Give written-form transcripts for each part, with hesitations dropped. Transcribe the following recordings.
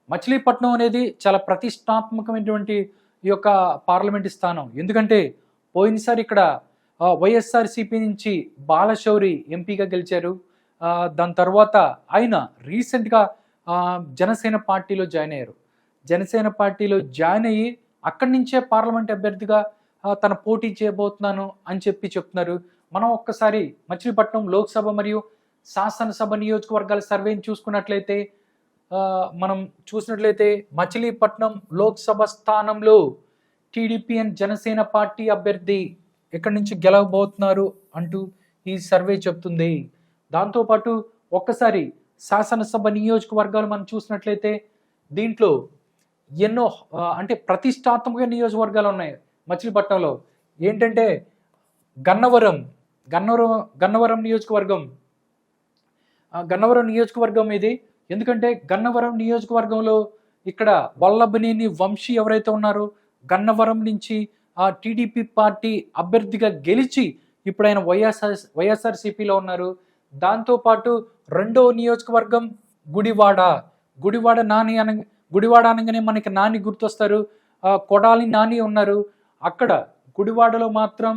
మచిలీపట్నం అనేది చాలా ప్రతిష్టాత్మకమైనటువంటి ఈ యొక్క పార్లమెంటు స్థానం. ఎందుకంటే పోయినసారి ఇక్కడ వైఎస్ఆర్‌సీపీ నుంచి బాలశౌరి ఎంపీగా గెలిచారు. దాని తర్వాత ఆయన రీసెంట్‌గా జనసేన పార్టీలో జాయిన్ అయ్యారు. జనసేన పార్టీలో జాయిన్ అయ్యి అక్కడి నుంచే పార్లమెంట్ అభ్యర్థిగా తను పోటీ చేయబోతున్నాను అని చెప్తున్నారు. మనం ఒక్కసారి మచిలీపట్నం లోక్సభ మరియు శాసనసభ నియోజకవర్గాల సర్వేని చూసుకున్నట్లయితే మనం చూసినట్లయితే మచిలీపట్నం లోక్సభ స్థానంలో టీడీపీ అండ్ జనసేన పార్టీ అభ్యర్థి ఎక్కడి నుంచి గెలవబోతున్నారు అంటూ ఈ సర్వే చెప్తుంది. దాంతోపాటు ఒక్కసారి శాసనసభ నియోజకవర్గాలు మనం చూసినట్లయితే దీంట్లో ఎన్నో అంటే ప్రతిష్టాత్మక నియోజకవర్గాలు ఉన్నాయి మచిలీపట్నంలో. ఏంటంటే గన్నవరం నియోజకవర్గం ఇది. ఎందుకంటే గన్నవరం నియోజకవర్గంలో ఇక్కడ వల్లభనేని వంశీ ఎవరైతే ఉన్నారో గన్నవరం నుంచి టీడీపీ పార్టీ అభ్యర్థిగా గెలిచి ఇప్పుడు ఆయన వైఎస్ఆర్‌సీపీలో ఉన్నారు. దాంతోపాటు రెండో నియోజకవర్గం గుడివాడ అనగానే మనకి నాని గుర్తొస్తారు. కొడాలి నాని ఉన్నారు అక్కడ. గుడివాడలో మాత్రం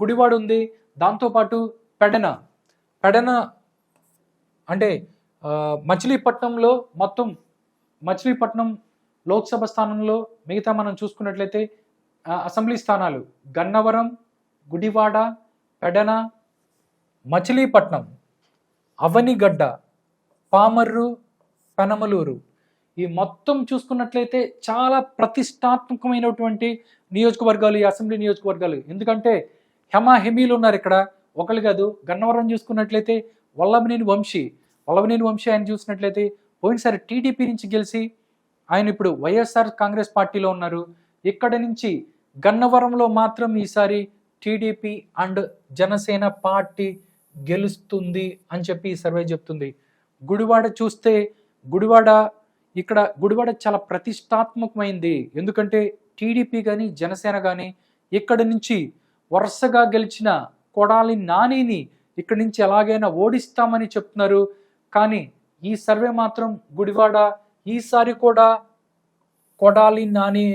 గుడివాడ ఉంది. దాంతోపాటు పెడన అంటే మచిలీపట్నంలో మొత్తం మచిలీపట్నం లోక్సభ స్థానంలో మిగతా మనం చూసుకున్నట్లయితే అసెంబ్లీ స్థానాలు గన్నవరం, గుడివాడ, పెడన, మచిలీపట్నం, అవనిగడ్డ, పామర్రు, పెనమలూరు ఈ మొత్తం చూసుకున్నట్లయితే చాలా ప్రతిష్టాత్మకమైనటువంటి నియోజకవర్గాలు ఈ అసెంబ్లీ నియోజకవర్గాలు. ఎందుకంటే హెమీలు ఉన్నారు ఇక్కడ, ఒకళ్ళు కాదు. గన్నవరం చూసుకున్నట్లయితే వల్లభనేని వంశీ ఆయన చూసినట్లయితే పోయినసారి టీడీపీ నుంచి గెలిచి ఆయన ఇప్పుడు వైఎస్ఆర్ కాంగ్రెస్ పార్టీలో ఉన్నారు. ఇక్కడ నుంచి గన్నవరంలో మాత్రం ఈసారి టీడీపీ అండ్ జనసేన పార్టీ గెలుస్తుంది అని చెప్పి ఈ సర్వే చెప్తుంది. గుడివాడ చూస్తే గుడివాడ చాలా ప్రతిష్టాత్మకమైంది. ఎందుకంటే టీడీపీ కానీ జనసేన కానీ ఇక్కడ నుంచి వరుసగా గెలిచిన కొడాలి నానిని ఇక్కడి నుంచి ఎలాగైనా ఓడిస్తామని చెప్తున్నారు. కానీ ఈ సర్వే మాత్రం గుడివాడ ఈసారి కూడా కొడాలి నాని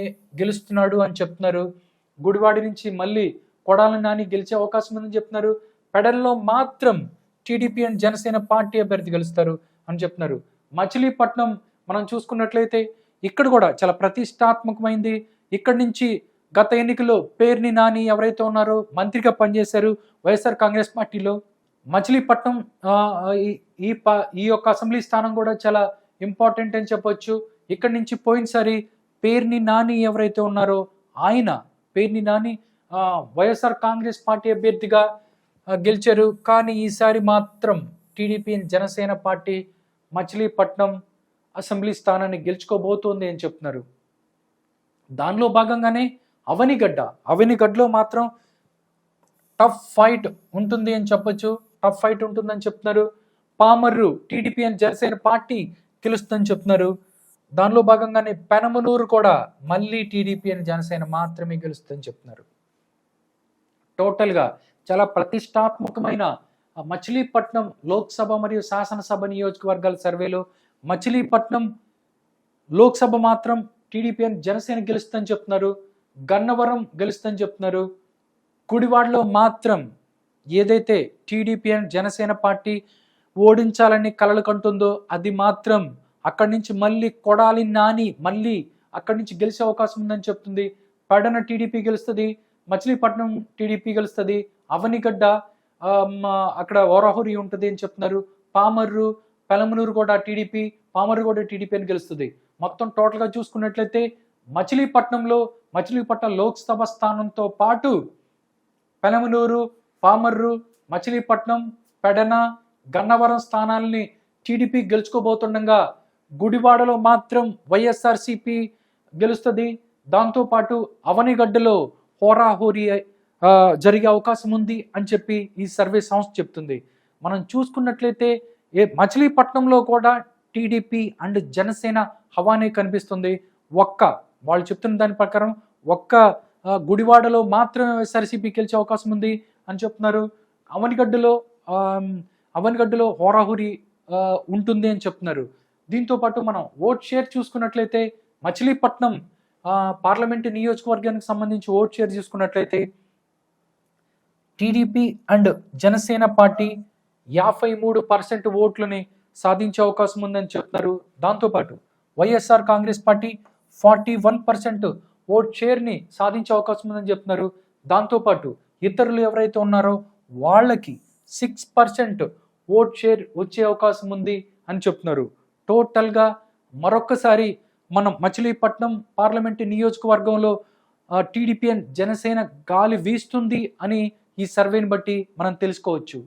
గెలుస్తున్నాడు అని చెప్తున్నారు. గుడివాడ నుంచి మళ్ళీ కొడాలి నాని గెలిచే అవకాశం ఉందని చెప్తున్నారు. పెడల్లో మాత్రం టీడీపీ అండ్ జనసేన పార్టీ అభ్యర్థి గెలుస్తారు అని చెప్తున్నారు. మచిలీపట్నం మనం చూసుకున్నట్లయితే ఇక్కడ కూడా చాలా ప్రతిష్టాత్మకమైంది. ఇక్కడి నుంచి గత ఎన్నికల్లో పేర్ని నాని ఎవరైతే ఉన్నారో మంత్రిగా పనిచేశారు వైఎస్ఆర్ కాంగ్రెస్ పార్టీలో. మచిలీపట్నం ఈ యొక్క అసెంబ్లీ స్థానం కూడా చాలా ఇంపార్టెంట్ అని చెప్పొచ్చు. ఇక్కడి నుంచి పోయినసారి పేర్ని నాని ఎవరైతే ఉన్నారో పేర్ని నాని వైఎస్ఆర్ కాంగ్రెస్ పార్టీ అభ్యర్థిగా గెలిచారు. కానీ ఈసారి మాత్రం TDP Janasena party Machilipatnam assembly స్థానాన్ని గెలుచుకోబోతోంది అని చెప్తున్నారు. దానిలో భాగంగానే అవనిగడ్డలో మాత్రం టఫ్ ఫైట్ ఉంటుంది అని చెప్పొచ్చు. టఫ్ ఫైట్ ఉంటుందని చెప్తున్నారు. Pamarru TDP and Janasena party గెలుస్తుందని చెప్తున్నారు. దానిలో భాగంగానే పెనమలూరు కూడా మళ్ళీ టీడీపీ అండ్ జనసేన మాత్రమే గెలుస్తుందని చెప్తున్నారు. టోటల్గా చాలా ప్రతిష్టాత్మకమైన మచిలీపట్నం లోక్సభ మరియు శాసనసభ నియోజకవర్గాల సర్వేలో మచిలీపట్నం లోక్సభ మాత్రం టీడీపీ అండ్ జనసేన గెలుస్తుందని చెప్తున్నారు. గన్నవరం గెలుస్తుందని చెప్తున్నారు. గుడివాడలో మాత్రం ఏదైతే టీడీపీ అండ్ జనసేన పార్టీ ఓడించాలని కలలు కంటుందో అది మాత్రం అక్కడి నుంచి మళ్ళీ కొడాలి నాని మళ్ళీ అక్కడి నుంచి గెలిచే అవకాశం ఉందని చెప్తుంది. పెడన టీడీపీ గెలుస్తుంది, మచిలీపట్నం టీడీపీ గెలుస్తుంది, అవనిగడ్డ అక్కడ ఓరాహురి ఉంటుంది అని చెప్తున్నారు. పామర్రు, పెనమలూరు కూడా టీడీపీ, పామర్రు కూడా టీడీపీ అని గెలుస్తుంది. మొత్తం టోటల్గా చూసుకున్నట్లయితే మచిలీపట్నం లోక్సభ స్థానంతో పాటు పెనమలూరు, పామర్రు, మచిలీపట్నం, పెడన, గన్నవరం స్థానాలని టీడీపీ గెలుచుకోబోతుండగా గుడివాడలో మాత్రం వైఎస్ఆర్‌సీపీ గెలుస్తుంది. దాంతోపాటు అవనిగడ్డలో హోరాహోరీ జరిగే అవకాశం ఉంది అని చెప్పి ఈ సర్వే సంస్థ చెప్తుంది. మనం చూసుకున్నట్లయితే మచిలీపట్నంలో కూడా టీడీపీ అండ్ జనసేన హవానే కనిపిస్తుంది. వాళ్ళు చెప్తున్న దాని ప్రకారం గుడివాడలో మాత్రమే వైఎస్ఆర్‌సీపీ గెలిచే అవకాశం ఉంది అని చెప్తున్నారు. అవనిగడ్డలో హోరాహురీ ఉంటుంది అని చెప్తున్నారు. దీంతో పాటు మనం ఓట్ షేర్ చూసుకున్నట్లయితే మచిలీపట్నం పార్లమెంటు నియోజకవర్గానికి సంబంధించి ఓట్ షేర్ చూసుకున్నట్లయితే టీడీపీ అండ్ జనసేన పార్టీ 53% ఓట్లని సాధించే అవకాశం ఉందని చెప్తున్నారు. దాంతోపాటు వైఎస్ఆర్ కాంగ్రెస్ పార్టీ 41% ఓట్ షేర్ని సాధించే అవకాశం ఉందని చెప్తున్నారు. దాంతోపాటు ఇతరులు ఎవరైతే ఉన్నారో వాళ్ళకి 6% ఓట్ షేర్ వచ్చే అవకాశం ఉంది అని చెప్తున్నారు. టోటల్గా మరొక్కసారి మనం మచిలీపట్నం పార్లమెంటు నియోజకవర్గంలో టీడీపీ అండ్ జనసేన గాలి వీస్తుంది అని ఈ సర్వేని బట్టి మనం తెలుసుకోవచ్చు.